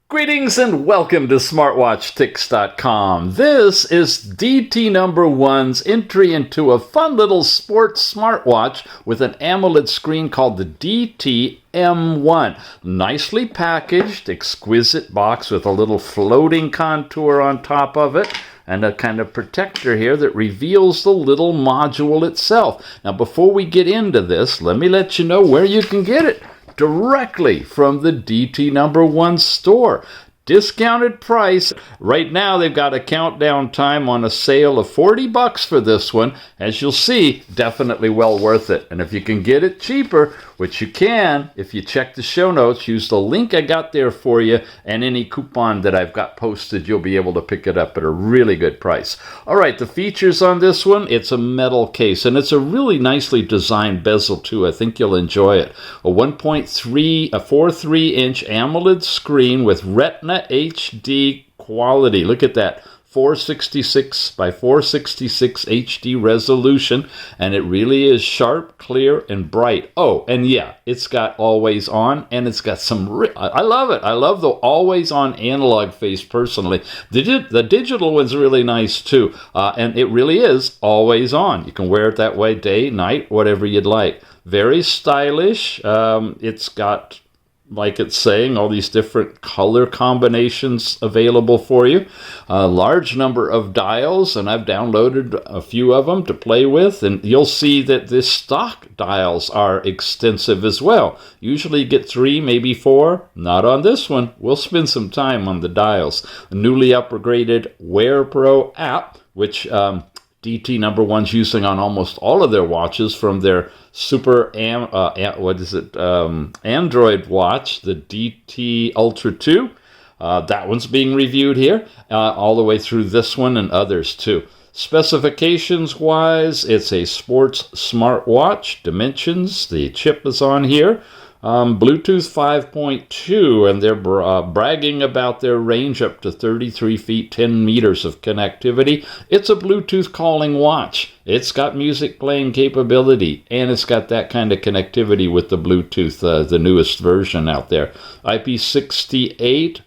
Greetings and welcome to smartwatchtics.com. This is DTNo.1's entry into a fun little sports smartwatch with an AMOLED screen called the DTNo.1. Nicely packaged, exquisite box with a little floating contour on top of it and a kind of protector here that reveals the little module itself. Now before we get into this, let me let you know where you can get it. Directly from the DTNo.1 store. Discounted price. Right now they've got a countdown time on a sale of $40 for this one. As you'll see, definitely well worth it. And if you can get it cheaper, which you can, if you check the show notes, use the link I got there for you, and any coupon that I've got posted, you'll be able to pick it up at a really good price. All right, the features on this one, it's a metal case, and it's a really nicely designed bezel too. I think you'll enjoy it. A 1.43-inch AMOLED screen with Retina HD quality. Look at that. 466 by 466 HD resolution, and it really is sharp, clear, and bright. Oh, and yeah, it's got always on, and it's got some I love it. I love the always on analog face personally. The digital one's really nice too, and it really is always on. You can wear it that way day, night, whatever you'd like. Very stylish. It's got, like it's saying, all these different color combinations available for you. A large number of dials, and I've downloaded a few of them to play with, and you'll see that the stock dials are extensive as well. Usually you get 3, maybe 4. Not on this one. We'll spend some time on the dials. A newly upgraded WearPro app, which DTNo.1's using on almost all of their watches, from their Android watch, the DT Ultra 2. That one's being reviewed here, all the way through this one and others too. Specifications-wise, it's a sports smartwatch. Dimensions, the chip is on here. Bluetooth 5.2, and they're bragging about their range up to 33 feet, 10 meters of connectivity. It's a Bluetooth calling watch. It's got music playing capability, and it's got that kind of connectivity with the Bluetooth, the newest version out there. IP68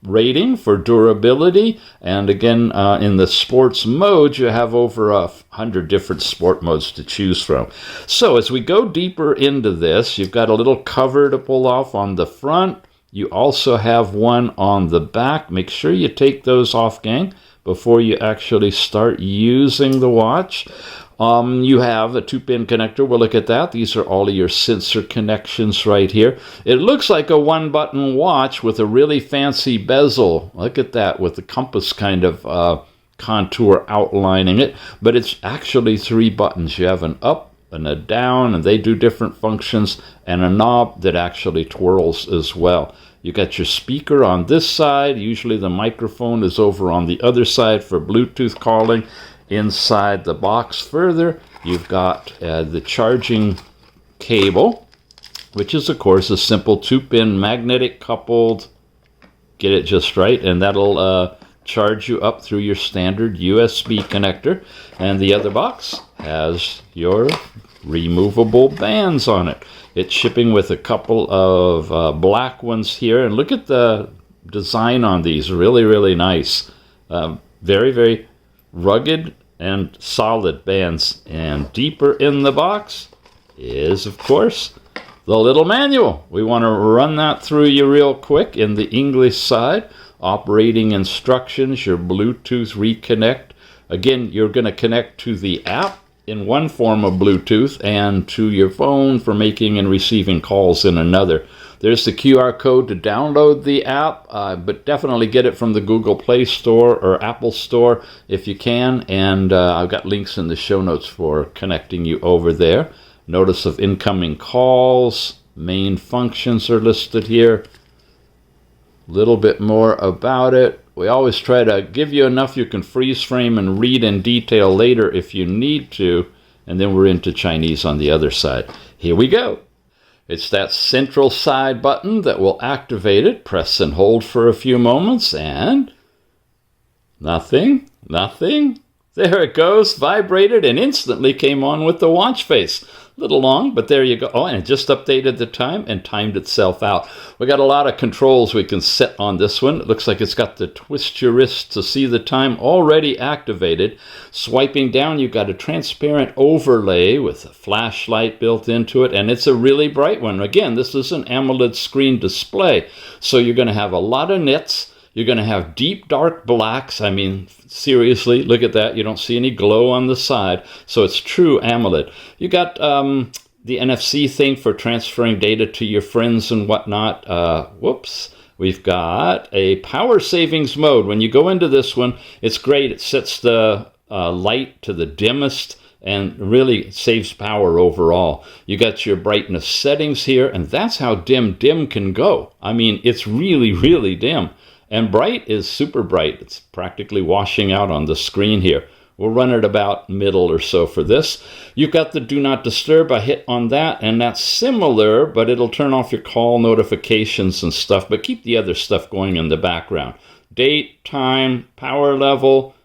rating for durability, and again, in the sports mode, you have over 100 different sport modes to choose from. So as we go deeper into this, you've got a little cover to pull off on the front. You also have one on the back. Make sure you take those off, gang, before you actually start using the watch. You have a 2-pin connector. We'll look at that. These are all of your sensor connections right here. It looks like a 1-button watch with a really fancy bezel. Look at that, with the compass kind of contour outlining it. But it's actually 3 buttons. You have an up and a down, and they do different functions, and a knob that actually twirls as well. You got your speaker on this side. Usually the microphone is over on the other side for Bluetooth calling. Inside the box further, you've got the charging cable, which is, of course, a simple 2-pin magnetic coupled, get it just right, and that'll charge you up through your standard USB connector. And the other box has your removable bands on it. It's shipping with a couple of black ones here, and look at the design on these. Really, really nice. Very, very rugged and solid bands. And deeper in the box is, of course, the little manual. We want to run that through you real quick. In the English side, operating instructions, your Bluetooth reconnect. Again, you're going to connect to the app in one form of Bluetooth and to your phone for making and receiving calls in another. There's the QR code to download the app, but definitely get it from the Google Play Store or Apple Store if you can, and I've got links in the show notes for connecting you over there. Notice of incoming calls, main functions are listed here. A little bit more about it. We always try to give you enough you can freeze frame and read in detail later if you need to, and then we're into Chinese on the other side. Here we go. It's that central side button that will activate it. Press and hold for a few moments, and nothing. There it goes, vibrated, and instantly came on with the watch face. Little long, but there you go. Oh, and it just updated the time and timed itself out. We got a lot of controls we can set on this one. It looks like it's got the twist your wrist to see the time already activated. Swiping down, you've got a transparent overlay with a flashlight built into it, and it's a really bright one. Again, this is an AMOLED screen display, so you're going to have a lot of nits. You're going to have deep, dark blacks. I mean, seriously, look at that. You don't see any glow on the side. So it's true AMOLED. You got the NFC thing for transferring data to your friends and whatnot. Whoops. We've got a power savings mode. When you go into this one, it's great. It sets the light to the dimmest and really saves power overall. You got your brightness settings here, and that's how dim can go. I mean, it's really, really dim. And bright is super bright. It's practically washing out on the screen here. We'll run it about middle or so for this. You've got the do not disturb. I hit on that, and that's similar, but it'll turn off your call notifications and stuff, but keep the other stuff going in the background. Date, time, power level,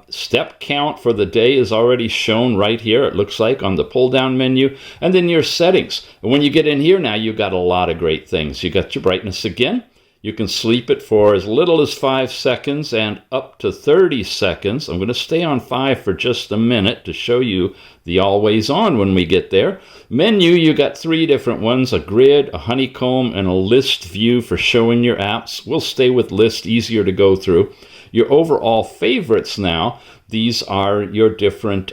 step count for the day is already shown right here, it looks like, on the pull-down menu. And then your settings. And when you get in here now, you've got a lot of great things. You got your brightness again. You can sleep it for as little as 5 seconds and up to 30 seconds. I'm going to stay on 5 for just a minute to show you the always on when we get there. Menu, you got 3 different ones, a grid, a honeycomb, and a list view for showing your apps. We'll stay with list, easier to go through. Your overall favorites now, these are your different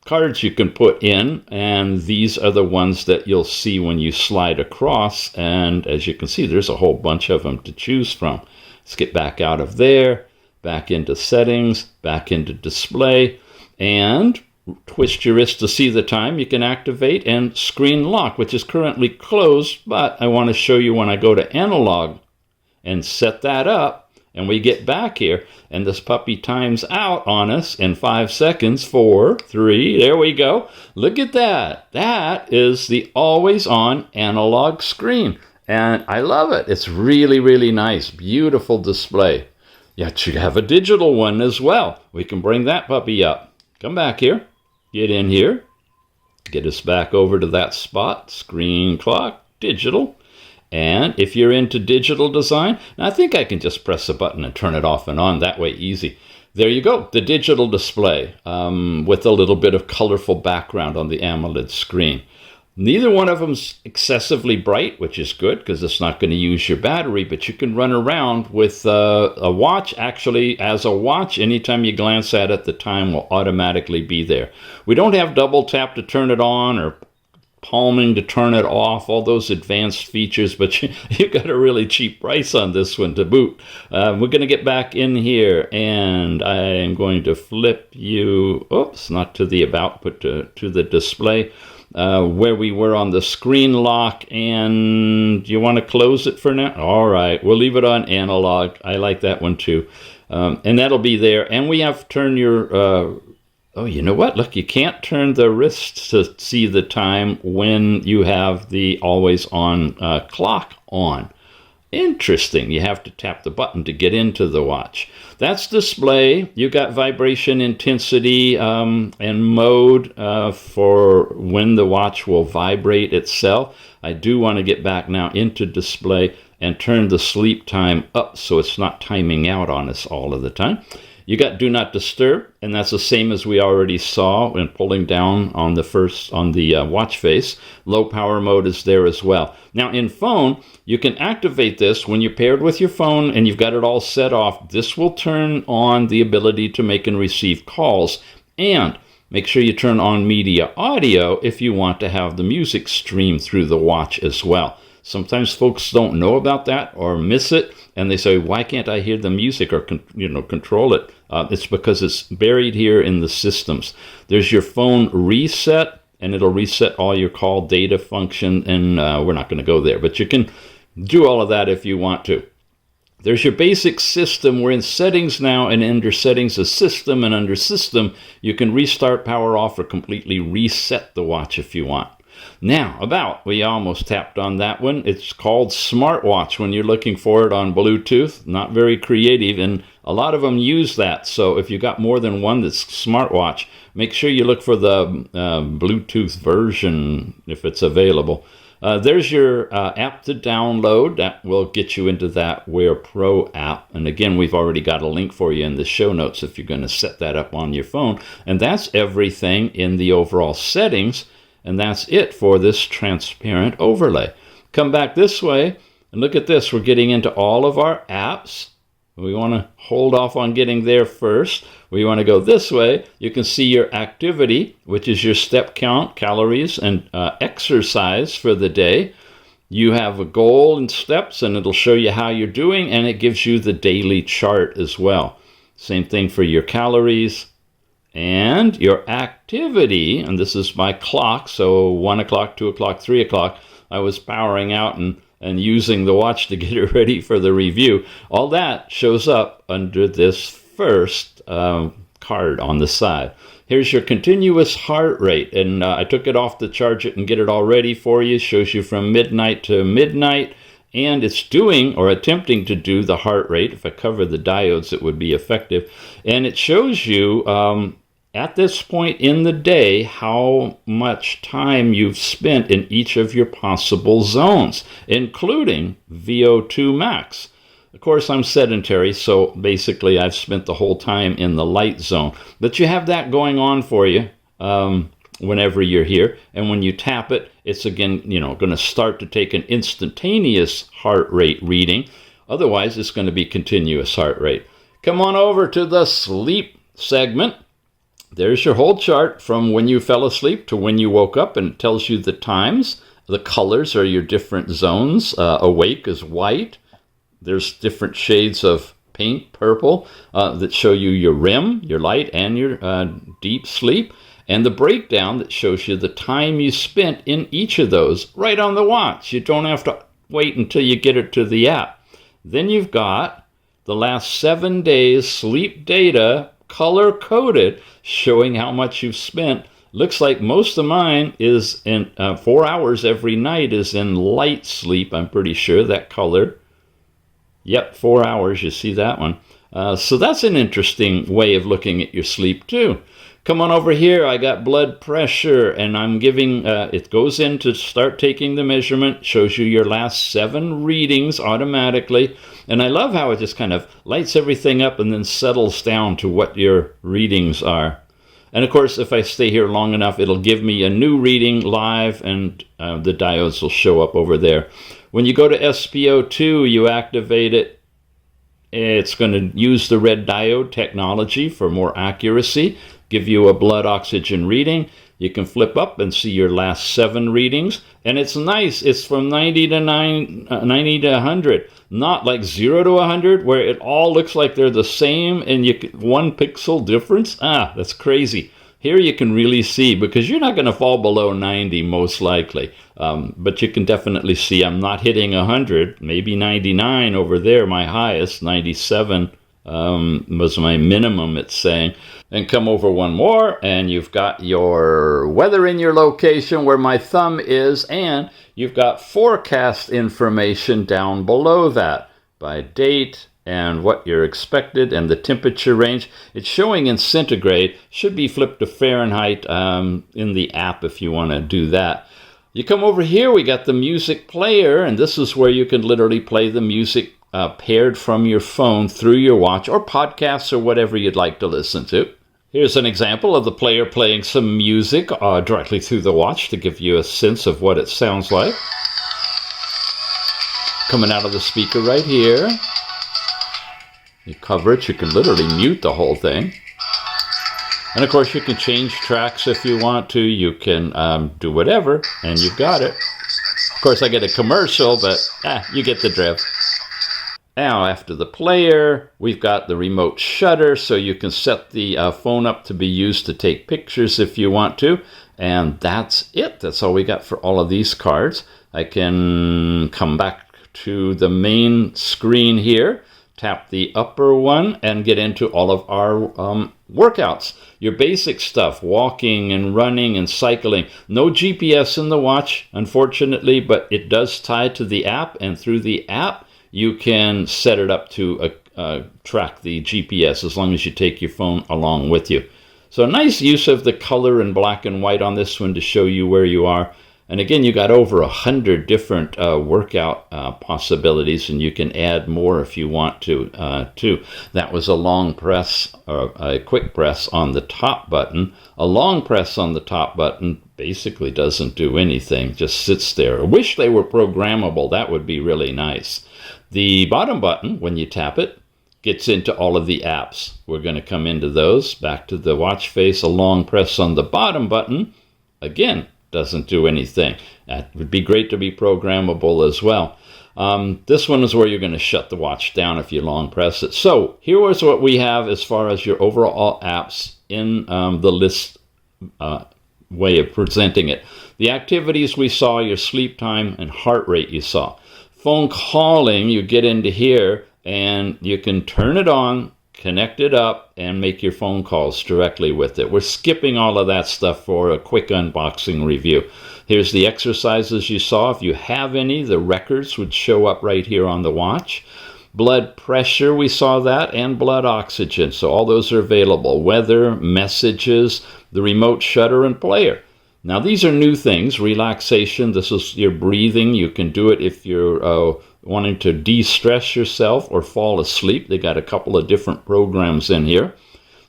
cards you can put in, and these are the ones that you'll see when you slide across. And as you can see, there's a whole bunch of them to choose from. Let's get back out of there, back into settings, back into display, and twist your wrist to see the time. You can activate, and screen lock, which is currently closed, but I want to show you when I go to analog and set that up. And we get back here, and this puppy times out on us in 5 seconds. 4, 3, there we go. Look at that. That is the always-on analog screen, and I love it. It's really, really nice. Beautiful display. Yet you have a digital one as well. We can bring that puppy up. Come back here. Get in here. Get us back over to that spot. Screen clock, digital. And if you're into digital design, I think I can just press a button and turn it off and on. That way, easy. There you go, the digital display with a little bit of colorful background on the AMOLED screen. Neither one of them's excessively bright, which is good because it's not going to use your battery, but you can run around with a watch. Actually, as a watch, anytime you glance at it, the time will automatically be there. We don't have double tap to turn it on or palming to turn it off, all those advanced features, but you got a really cheap price on this one to boot. We're going to get back in here, and I am going to flip you, oops, not to the about, but to the display, where we were on the screen lock. And you want to close it for now? All right, we'll leave it on analog. I like that one too. And that'll be there. And we have to turn your oh, you know what? Look, you can't turn the wrist to see the time when you have the always-on clock on. Interesting. You have to tap the button to get into the watch. That's display. You got vibration intensity and mode for when the watch will vibrate itself. I do want to get back now into display and turn the sleep time up so it's not timing out on us all of the time. You got do not disturb, and that's the same as we already saw when pulling down on the watch face. Low power mode is there as well. Now in phone, you can activate this when you're paired with your phone and you've got it all set off. This will turn on the ability to make and receive calls, and make sure you turn on media audio if you want to have the music stream through the watch as well. Sometimes folks don't know about that or miss it, and they say, why can't I hear the music or control it? It's because it's buried here in the systems. There's your phone reset, and it'll reset all your call data function, and we're not going to go there, but you can do all of that if you want to. There's your basic system. We're in settings now, and under settings is system, and under system, you can restart, power off, or completely reset the watch if you want. Now, we almost tapped on that one. It's called Smartwatch when you're looking for it on Bluetooth. Not very creative, and a lot of them use that. So if you got more than one that's Smartwatch, make sure you look for the Bluetooth version if it's available. There's your app to download. That will get you into that WearPro app. And again, we've already got a link for you in the show notes if you're going to set that up on your phone. And that's everything in the overall settings. And that's it for this transparent overlay. Come back this way and look at this. We're getting into all of our apps. We want to hold off on getting there first. We want to go this way. You can see your activity, which is your step count, calories, and exercise for the day. You have a goal and steps, and it'll show you how you're doing, and it gives you the daily chart as well. Same thing for your calories and your activity. And this is my clock, so 1 o'clock, 2 o'clock, 3 o'clock. I was powering out and using the watch to get it ready for the review. All that shows up under this first card on the side. Here's your continuous heart rate, and I took it off to charge it and get it all ready for you. Shows you from midnight to midnight, and it's doing or attempting to do the heart rate. If I cover the diodes, it would be effective. And it shows you at this point in the day how much time you've spent in each of your possible zones, including VO2 max. Of course, I'm sedentary, so basically I've spent the whole time in the light zone. But you have that going on for you whenever you're here. And when you tap it, it's again, going to start to take an instantaneous heart rate reading. Otherwise, it's going to be continuous heart rate. Come on over to the sleep segment. There's your whole chart from when you fell asleep to when you woke up, and it tells you the times. The colors are your different zones. Awake is white. There's different shades of pink, purple, that show you your REM, your light, and your deep sleep. And the breakdown that shows you the time you spent in each of those right on the watch. You don't have to wait until you get it to the app. Then you've got the last 7 days sleep data, color-coded, showing how much you've spent. Looks like most of mine is in 4 hours every night is in light sleep. I'm pretty sure that color. Yep, 4 hours. You see that one. So that's an interesting way of looking at your sleep too. Come on over here. I got blood pressure, and I'm giving, it goes in to start taking the measurement, shows you your last 7 readings automatically. And I love how it just kind of lights everything up and then settles down to what your readings are. And of course, if I stay here long enough, it'll give me a new reading live, and the diodes will show up over there. When you go to SpO2, you activate it. It's going to use the red diode technology for more accuracy, give you a blood oxygen reading. You can flip up and see your last 7 readings. And it's nice. It's from 90 to 100. Not like 0 to 100, where it all looks like they're the same and 1 pixel difference. That's crazy. Here you can really see, because you're not going to fall below 90 most likely. But you can definitely see I'm not hitting 100, maybe 99 over there, my highest, 97 was my minimum, it's saying. And come over one more, and you've got your weather in your location where my thumb is, and you've got forecast information down below that by date and what you're expected and the temperature range. It's showing in centigrade. Should be flipped to Fahrenheit in the app if you want to do that. You come over here, we got the music player, and this is where you can literally play the music paired from your phone through your watch, or podcasts, or whatever you'd like to listen to. Here's an example of the player playing some music directly through the watch to give you a sense of what it sounds like. Coming out of the speaker right here. You cover it, you can literally mute the whole thing. And of course you can change tracks if you want to. You can do whatever, and you've got it. Of course I get a commercial, but you get the drift. Now, after the player, we've got the remote shutter, so you can set the phone up to be used to take pictures if you want to. And that's it. That's all we got for all of these cards. I can come back to the main screen here tap the upper one, and get into all of our workouts. Your basic stuff, walking and running and cycling. No GPS in the watch, unfortunately, but it does tie to the app, and through the app, you can set it up to track the GPS as long as you take your phone along with you. So nice use of the color in black and white on this one to show you where you are. And again, you got over 100 different workout possibilities, and you can add more if you want to, too. That was a long press, or a quick press on the top button. A long press on the top button basically doesn't do anything, just sits there. I wish they were programmable. That would be really nice. The bottom button, when you tap it, gets into all of the apps. We're going to come into those. Back to the watch face. A long press on the bottom button, again, doesn't do anything. That would be great to be programmable as well. This one is where you're going to shut the watch down if you long press it. So here is what we have as far as your overall apps in the list way of presenting it. The activities we saw, your sleep time and heart rate you saw. Phone calling, you get into here and you can turn it on, connect it up, and make your phone calls directly with it. We're skipping all of that stuff for a quick unboxing review. Here's the exercises you saw. If you have any, the records would show up right here on the watch. Blood pressure, we saw that, and blood oxygen. So all those are available. Weather, messages, the remote shutter, and player. Now these are new things. Relaxation, this is your breathing. You can do it if you're wanting to de-stress yourself or fall asleep. They got a couple of different programs in here.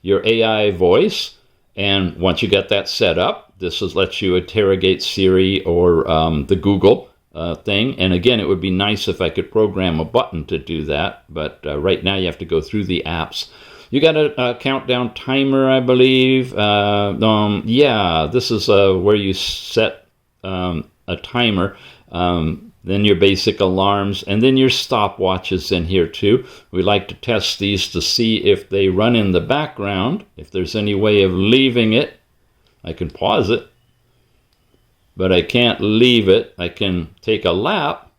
Your AI voice, and once you get that set up, this lets you interrogate Siri or the Google thing. And again, it would be nice if I could program a button to do that, but right now you have to go through the apps. You got a countdown timer, I believe. Yeah, this is where you set a timer. Then your basic alarms, and then your stopwatches in here too. We like to test these to see if they run in the background. If there's any way of leaving it, I can pause it, but I can't leave it. I can take a lap,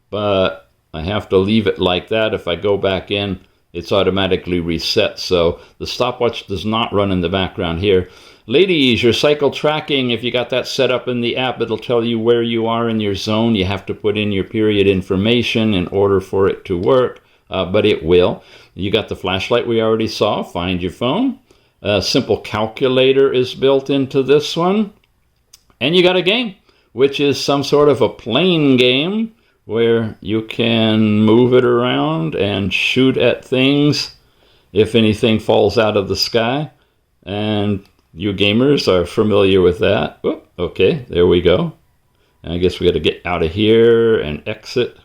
but I have to leave it like that. If I go back in, it's automatically reset. So the stopwatch does not run in the background here. Ladies, your cycle tracking, if you got that set up in the app, it'll tell you where you are in your zone. You have to put in your period information in order for it to work, but it will. You got the flashlight we already saw. Find your phone. A simple calculator is built into this one. And you got a game, which is some sort of a plane game where you can move it around and shoot at things if anything falls out of the sky. And you gamers are familiar with that. Oop, okay, there we go. And I guess we got to get out of here and exit.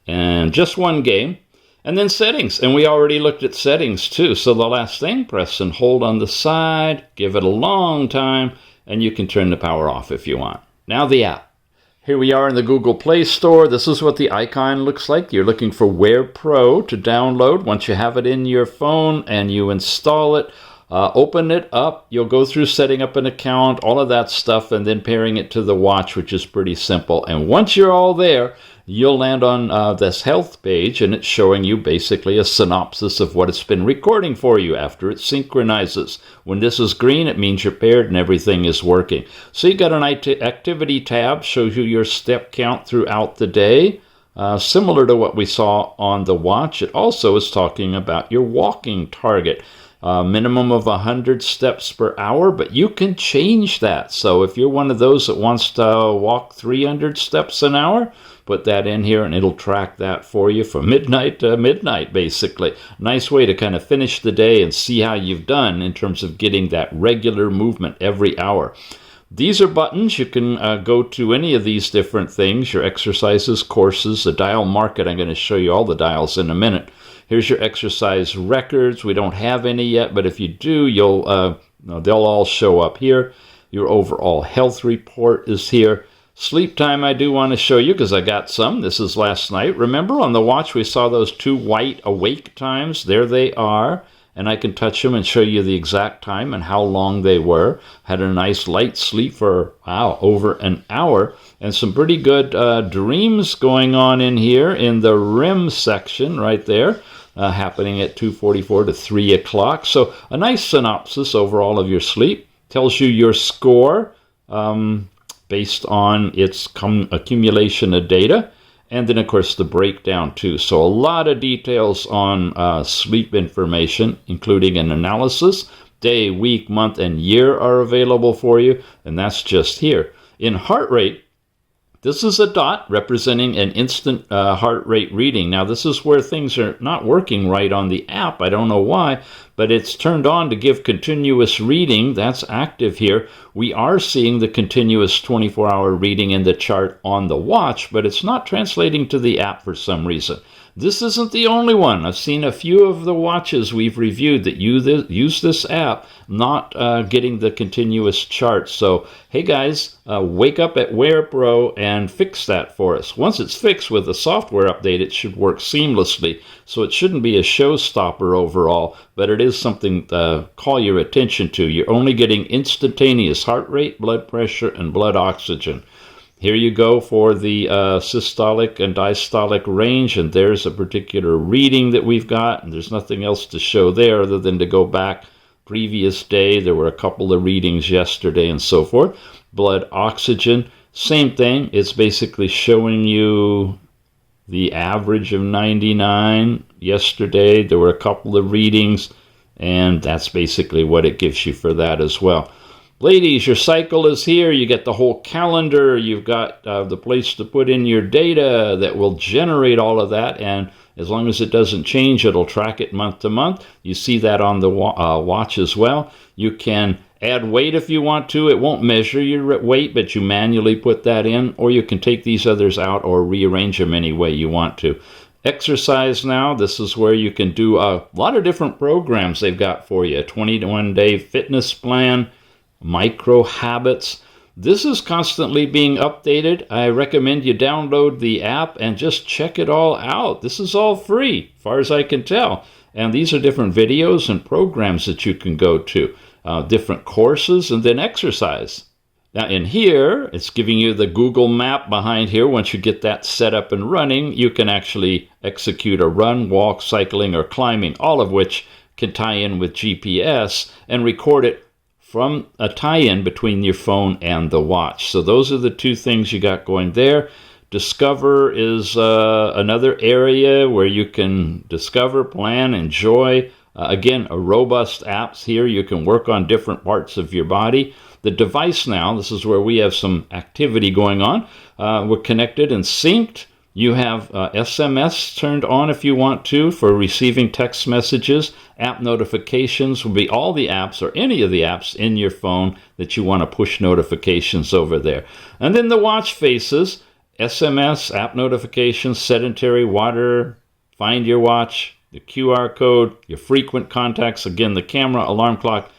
And just one game. And then settings. And we already looked at settings too. So the last thing, press and hold on the side. Give it a long time. And you can turn the power off if you want. Now the app. Here we are in the Google Play Store. This is what the icon looks like. You're looking for WearPro to download. Once you have it in your phone and you install it, open it up. You'll go through setting up an account, all of that stuff, and then pairing it to the watch, which is pretty simple. And once you're all there, you'll land on this health page, and it's showing you basically a synopsis of what it's been recording for you after it synchronizes. When this is green, it means you're paired and everything is working. So you got an activity tab, shows you your step count throughout the day. Similar to what we saw on the watch, it also is talking about your walking target. Minimum of 100 steps per hour, but you can change that. So if you're one of those that wants to walk 300 steps an hour, put that in here and it'll track that for you from midnight to midnight, basically. Nice way to kind of finish the day and see how you've done in terms of getting that regular movement every hour. These are buttons. You can go to any of these different things, your exercises, courses, the dial market. I'm going to show you all the dials in a minute. Here's your exercise records. We don't have any yet, but if you do, they'll all show up here. Your overall health report is here. Sleep time I do want to show you because I got some. This is last night. Remember on the watch we saw those 2 white awake times? There they are. and I can touch them and show you the exact time and how long they were. Had a nice light sleep for, wow, over an hour, and some pretty good dreams going on in here in the REM section right there, happening at 2:44 to 3 o'clock. So a nice synopsis overall of your sleep. Tells you your score based on its accumulation of data. And then, of course, the breakdown, too. So a lot of details on sleep information, including an analysis. Day, week, month, and year are available for you. And that's just here. In heart rate, this is a dot representing an instant heart rate reading. Now, this is where things are not working right on the app. I don't know why, but it's turned on to give continuous reading. That's active here. We are seeing the continuous 24-hour reading in the chart on the watch, but it's not translating to the app for some reason. This isn't the only one. I've seen a few of the watches we've reviewed that use this app not getting the continuous chart. So, hey guys, wake up at WearPro and fix that for us. Once it's fixed with the software update, it should work seamlessly. So it shouldn't be a showstopper overall, but it is something to call your attention to. You're only getting instantaneous heart rate, blood pressure, and blood oxygen. Here you go for the systolic and diastolic range, and there's a particular reading that we've got, and there's nothing else to show there other than to go back previous day. There were a couple of readings yesterday and so forth. Blood oxygen, same thing. It's basically showing you the average of 99 yesterday. There were a couple of readings, and that's basically what it gives you for that as well. Ladies, your cycle is here. You get the whole calendar. You've got the place to put in your data that will generate all of that. And as long as it doesn't change, it'll track it month to month. You see that on the watch as well. You can add weight if you want to. It won't measure your weight, but you manually put that in. Or you can take these others out or rearrange them any way you want to. Exercise now. This is where you can do a lot of different programs they've got for you. A 21-day fitness plan. Micro habits. This is constantly being updated. I recommend you download the app and just check it all out. This is all free, as far as I can tell. And these are different videos and programs that you can go to, different courses, and then exercise. Now in here, it's giving you the Google map behind here. Once you get that set up and running, you can actually execute a run, walk, cycling, or climbing, all of which can tie in with GPS and record it from a tie-in between your phone and the watch. So those are the two things you got going there. Discover is another area where you can discover, plan, enjoy. Again, a robust apps here. You can work on different parts of your body. The device now, this is where we have some activity going on. We're connected and synced. You have SMS turned on if you want to for receiving text messages. App notifications will be all the apps or any of the apps in your phone that you want to push notifications over there. And then the watch faces, SMS, app notifications, sedentary, water, find your watch, the QR code, your frequent contacts, again, the camera, alarm clock,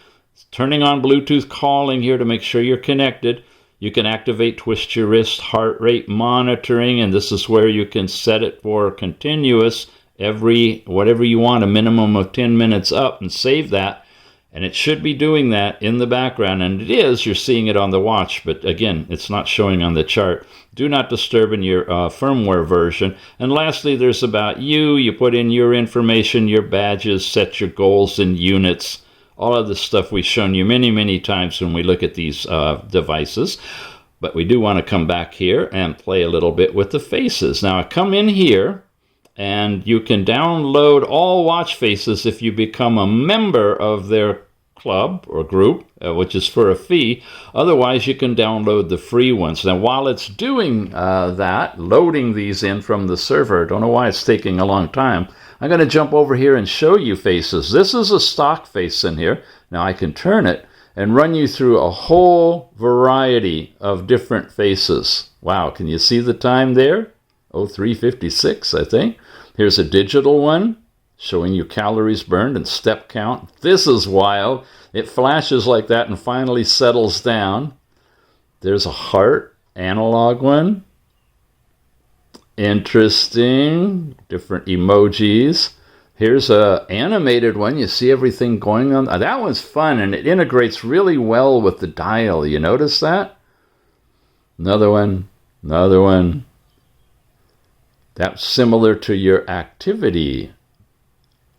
turning on Bluetooth calling here to make sure you're connected. You can activate twist your wrist, heart rate monitoring, and this is where you can set it for continuous whatever you want, a minimum of 10 minutes up, and save that. And it should be doing that in the background, and it is. You're seeing it on the watch, but again, it's not showing on the chart. Do not disturb in your firmware version. And lastly, there's about you. You put in your information, your badges, set your goals in units. All of this stuff we've shown you many, many times when we look at these devices. But we do want to come back here and play a little bit with the faces. Now, I come in here, and you can download all watch faces if you become a member of their club or group, which is for a fee. Otherwise, you can download the free ones. Now, while it's doing that, loading these in from the server, don't know why it's taking a long time, I'm going to jump over here and show you faces. This is a stock face in here. Now I can turn it and run you through a whole variety of different faces. Wow, can you see the time there? 03:56, I think. Here's a digital one showing you calories burned and step count. This is wild. It flashes like that and finally settles down. There's a heart analog one. Interesting. Different emojis. Here's a animated one. You see everything going on. That one's fun, and it integrates really well with the dial. You notice that? Another one, another one. That's similar to your activity.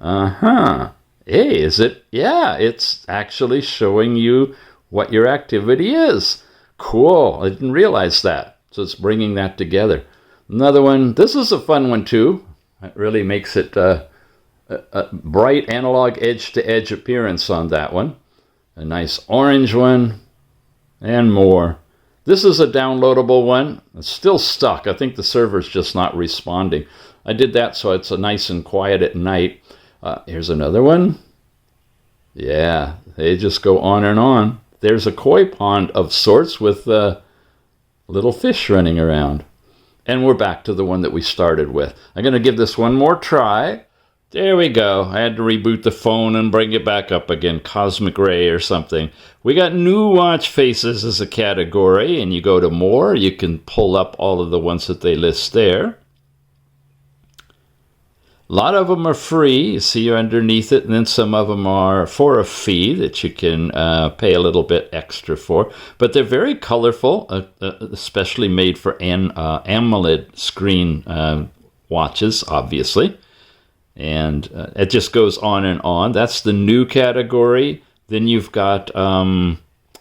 Hey, is it? Yeah, it's actually showing you what your activity is. Cool. I didn't realize that. So it's bringing that together. Another one. This is a fun one, too. It really makes it a bright analog edge-to-edge appearance on that one. A nice orange one. And more. This is a downloadable one. It's still stuck. I think the server's just not responding. I did that so it's nice and quiet at night. Here's another one. Yeah, they just go on and on. There's a koi pond of sorts with little fish running around. And we're back to the one that we started with. I'm going to give this one more try. There we go. I had to reboot the phone and bring it back up again. Cosmic Ray or something. We got new watch faces as a category, and you go to more. You can pull up all of the ones that they list there. A lot of them are free. You see underneath it, and then some of them are for a fee that you can pay a little bit extra for. But they're very colorful, especially made for AMOLED screen watches, obviously. And it just goes on and on. That's the new category. Then you've got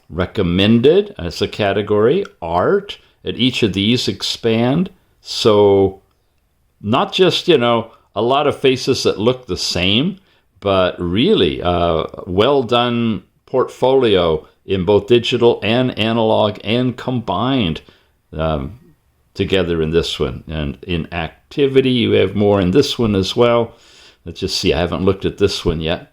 recommended as a category, art. And each of these expand. So not just, a lot of faces that look the same, but really well done portfolio in both digital and analog and combined together in this one. And in activity, you have more in this one as well. Let's just see. I haven't looked at this one yet.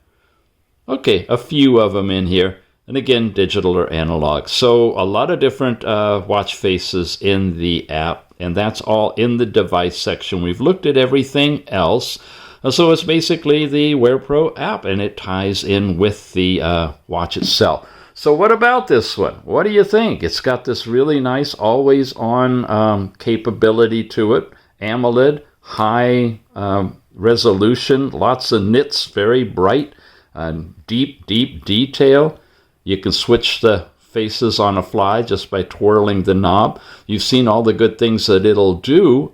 Okay, a few of them in here. And again, digital or analog. So a lot of different watch faces in the app. And that's all in the device section. We've looked at everything else. So it's basically the WearPro app, and it ties in with the watch itself. So what about this one? What do you think? It's got this really nice always-on capability to it. AMOLED, high resolution, lots of nits, very bright, deep detail. You can switch the faces on a fly just by twirling the knob. You've seen all the good things that it'll do.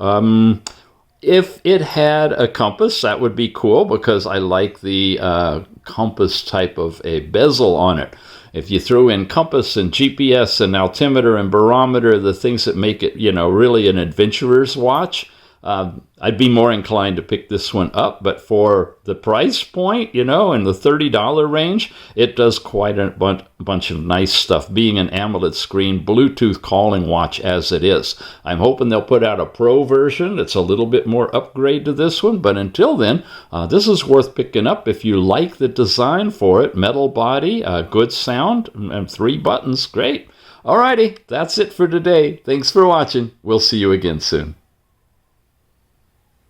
If it had a compass, that would be cool because I like the compass type of a bezel on it. If you threw in compass and GPS and altimeter and barometer, the things that make it, really an adventurer's watch, I'd be more inclined to pick this one up. But for the price point, in the $30 range, it does quite a bunch of nice stuff, being an AMOLED screen, Bluetooth calling watch as it is. I'm hoping they'll put out a Pro version that's a little bit more upgrade to this one. But until then, this is worth picking up if you like the design for it. Metal body, good sound, and 3 buttons. Great. Alrighty, that's it for today. Thanks for watching. We'll see you again soon.